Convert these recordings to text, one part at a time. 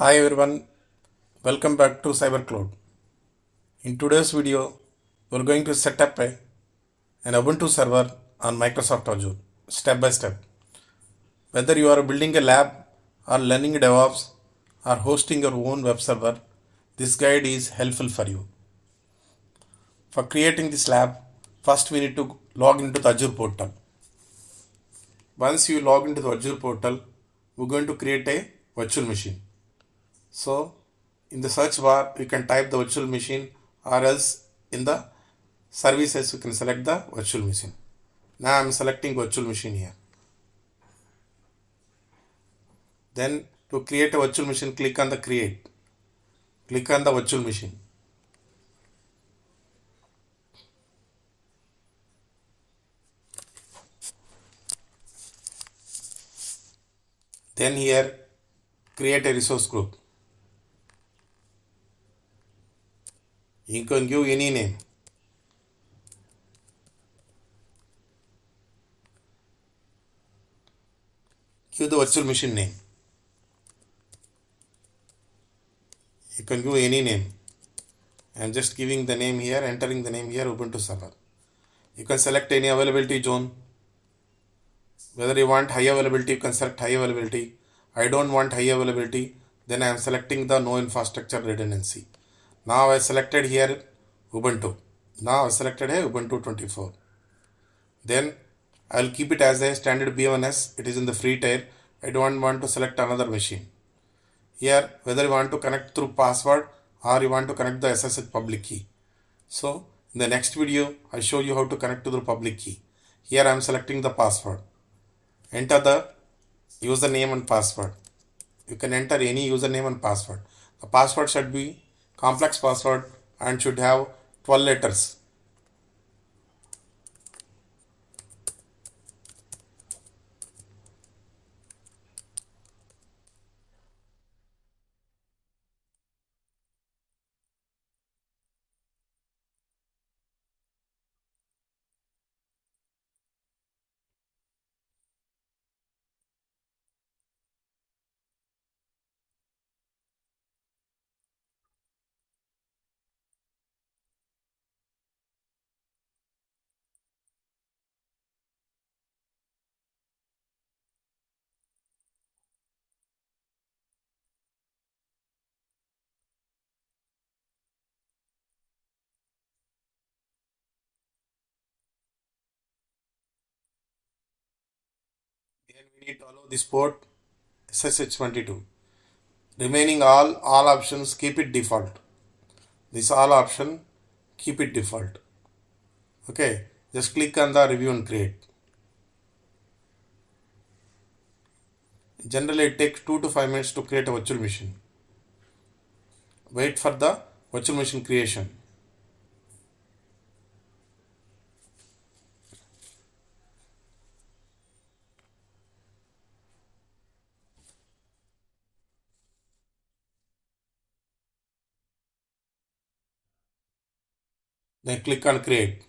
Hi everyone, welcome back to CyberCloud. In today's video, we're going to set up an Ubuntu server on Microsoft Azure, step by step. Whether you are building a lab or learning DevOps or hosting your own web server, this guide is helpful for you. For creating this lab, first we need to log into the Azure portal. Once you log into the Azure portal, we're going to create a virtual machine. So in the search bar, you can type the virtual machine or else in the services you can select the virtual machine. Now I'm selecting virtual machine here. Then to create a virtual machine, click on the create. Click on the virtual machine. Then here create a resource group. You can give any name. Give the virtual machine name. You can give any name. I'm just giving the name here, entering the name here, Ubuntu server. You can select any availability zone. Whether you want high availability, you can select high availability. I don't want high availability, then I am selecting the no infrastructure redundancy. Now I selected here Ubuntu. Now I selected a Ubuntu 24. Then I will keep it as a standard B1S. It is in the free tier. I don't want to select another machine. Here, whether you want to connect through password or you want to connect the SSH public key. So in the next video, I show you how to connect to the public key. Here I am selecting the password. Enter the username and password. You can enter any username and password. The password should be complex password and should have 12 letters. Then we need to allow this port SSH22. Remaining all options keep it default. This all option keep it default. Okay, just click on the review and create. Generally it takes 2 to 5 minutes to create a virtual machine. Wait for the virtual machine creation. Then click on create.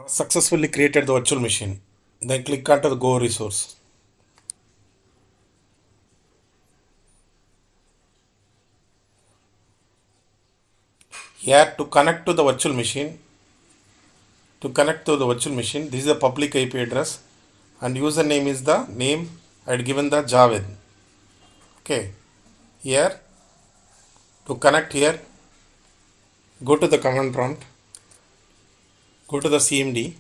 Successfully created the virtual machine. Then click onto the Go resource. Here to connect to the virtual machine, this is the public IP address and username is the name I had given the Javed. Okay. Here to connect here, go to the command prompt, go to the CMD,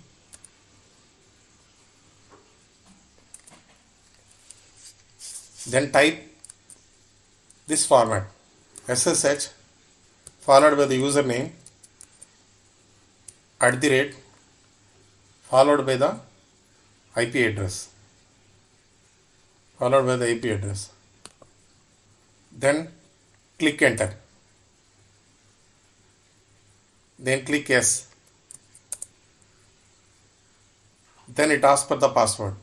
then type this format SSH followed by the username at the rate followed by the IP address, then click enter, then click yes, then it asks for the password.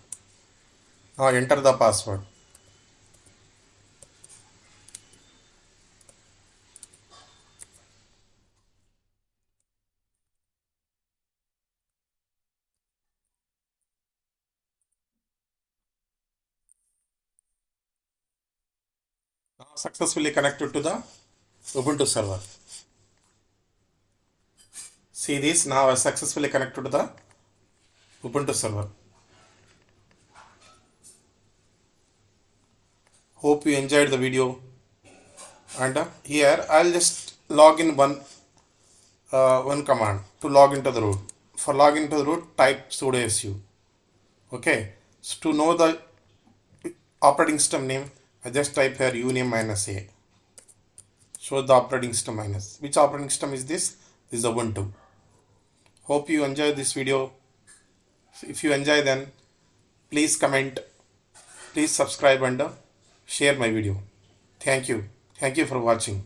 Now enter the password. Now successfully connected to the Ubuntu server. See this, now I successfully connected to the Ubuntu server. Hope you enjoyed the video, and here I'll just log in one command to log into the root. For log into the root, type sudo su. Okay, so to know the operating system name, I just type here uname -a. Show the operating system minus. Which operating system is this? This is Ubuntu. Hope you enjoy this video. If you enjoy, then please comment, please subscribe and share my video. Thank you. Thank you for watching.